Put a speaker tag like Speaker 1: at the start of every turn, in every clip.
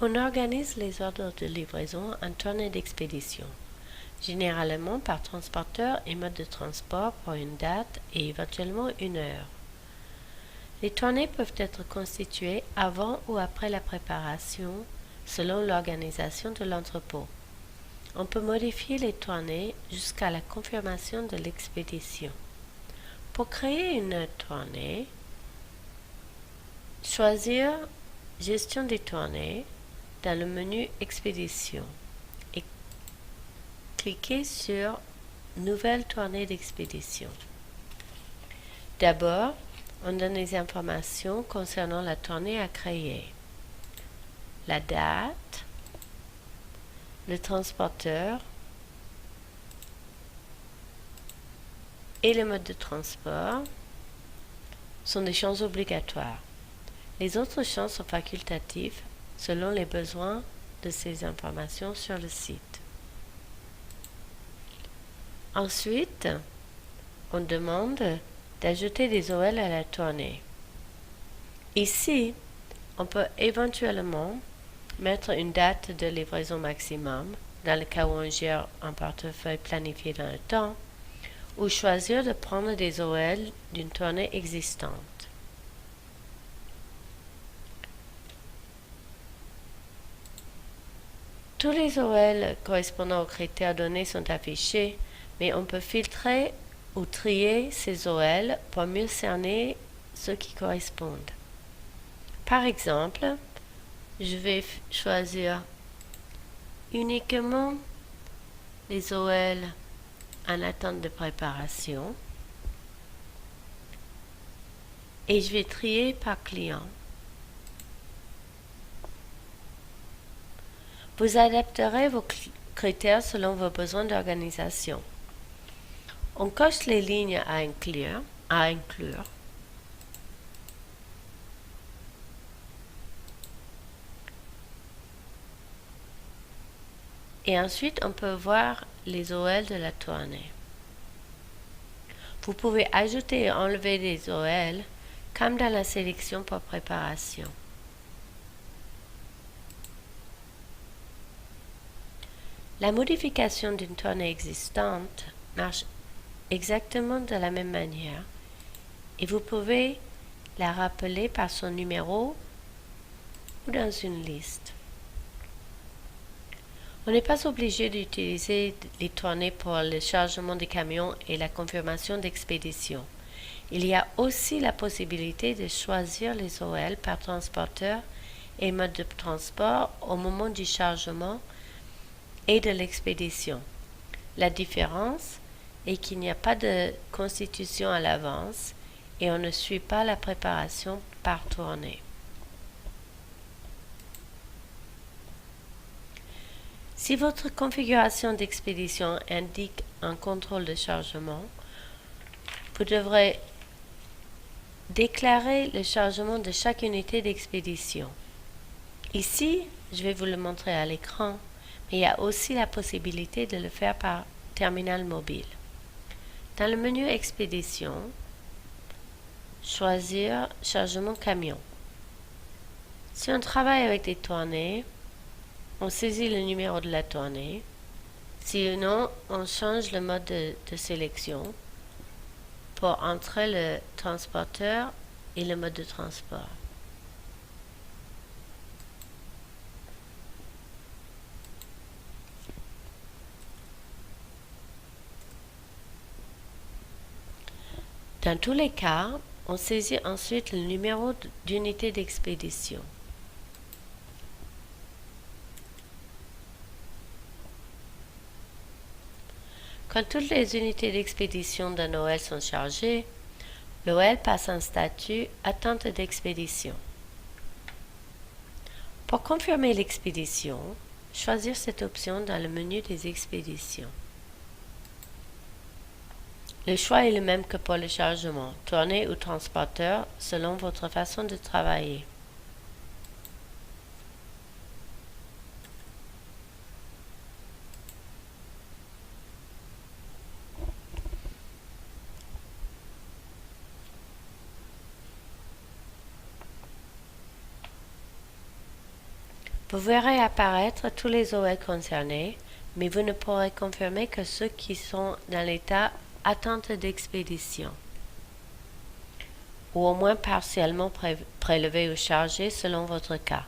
Speaker 1: On organise les ordres de livraison en tournée d'expédition, généralement par transporteur et mode de transport pour une date et éventuellement une heure. Les tournées peuvent être constituées avant ou après la préparation, selon l'organisation de l'entrepôt. On peut modifier les tournées jusqu'à la confirmation de l'expédition. Pour créer une tournée, choisir Gestion des tournées dans le menu Expédition et cliquez sur Nouvelle tournée d'expédition. D'abord, on donne les informations concernant la tournée à créer. La date, le transporteur et le mode de transport sont des champs obligatoires. Les autres champs sont facultatifs selon les besoins de ces informations sur le site. Ensuite, on demande d'ajouter des OL à la tournée. Ici, on peut éventuellement mettre une date de livraison maximum, dans le cas où on gère un portefeuille planifié dans le temps, ou choisir de prendre des OL d'une tournée existante. Tous les OL correspondant aux critères donnés sont affichés, mais on peut filtrer ou trier ces OL pour mieux cerner ceux qui correspondent. Par exemple, je vais choisir uniquement les OL en attente de préparation et je vais trier par client. Vous adapterez vos critères selon vos besoins d'organisation. On coche les lignes à inclure. Et ensuite, on peut voir les OL de la tournée. Vous pouvez ajouter et enlever des OL comme dans la sélection pour préparation. La modification d'une tournée existante marche exactement de la même manière et vous pouvez la rappeler par son numéro ou dans une liste. On n'est pas obligé d'utiliser les tournées pour le chargement des camions et la confirmation d'expédition. Il y a aussi la possibilité de choisir les OL par transporteur et mode de transport au moment du chargement et de l'expédition. La différence est qu'il n'y a pas de constitution à l'avance et on ne suit pas la préparation par tournée. Si votre configuration d'expédition indique un contrôle de chargement, vous devrez déclarer le chargement de chaque unité d'expédition. Ici, je vais vous le montrer à l'écran, mais il y a aussi la possibilité de le faire par terminal mobile. Dans le menu Expédition, choisir Chargement camion. Si on travaille avec des tournées, on saisit le numéro de la tournée. Sinon, on change le mode de sélection pour entrer le transporteur et le mode de transport. Dans tous les cas, on saisit ensuite le numéro d'unité d'expédition. Quand toutes les unités d'expédition d'un OL sont chargées, l'OL passe en statut Attente d'expédition. Pour confirmer l'expédition, choisir cette option dans le menu des expéditions. Le choix est le même que pour le chargement, tournée ou transporteur, selon votre façon de travailler. Vous verrez apparaître tous les OL concernés, mais vous ne pourrez confirmer que ceux qui sont dans l'état attente d'expédition, ou au moins partiellement prélevés ou chargés selon votre cas.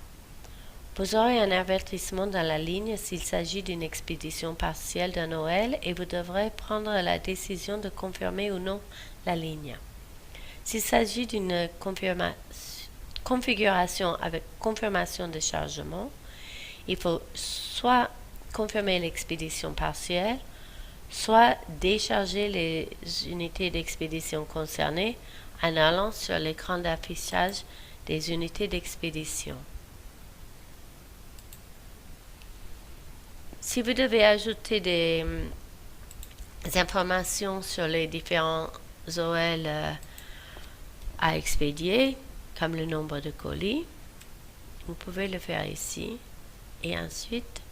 Speaker 1: Vous aurez un avertissement dans la ligne s'il s'agit d'une expédition partielle d'un OL et vous devrez prendre la décision de confirmer ou non la ligne. S'il s'agit d'une configuration avec confirmation de chargement, il faut soit confirmer l'expédition partielle, soit décharger les unités d'expédition concernées en allant sur l'écran d'affichage des unités d'expédition. Si vous devez ajouter des informations sur les différents OL à expédier, comme le nombre de colis, vous pouvez le faire ici et ensuite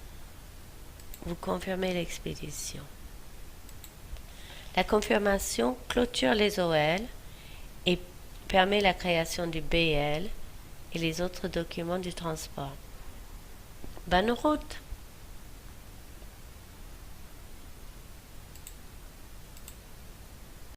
Speaker 1: vous confirmez l'expédition. La confirmation clôture les OL et permet la création du BL et les autres documents du transport. Bonne route!